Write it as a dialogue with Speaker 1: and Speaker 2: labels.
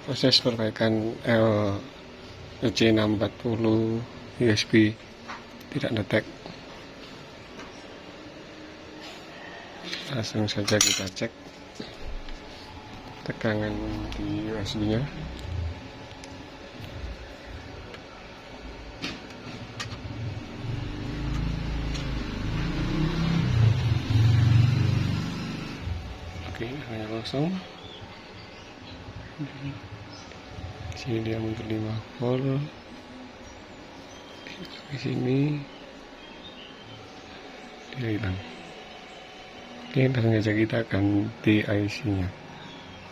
Speaker 1: Proses perbaikan LC640 USB tidak ngetek. Langsung saja kita cek tegangan di USB nya. Oke, hanya kosong. Sini dia mundur 5 volt. Di sini dia hilang. Oke, langsung saja kita ganti IC nya.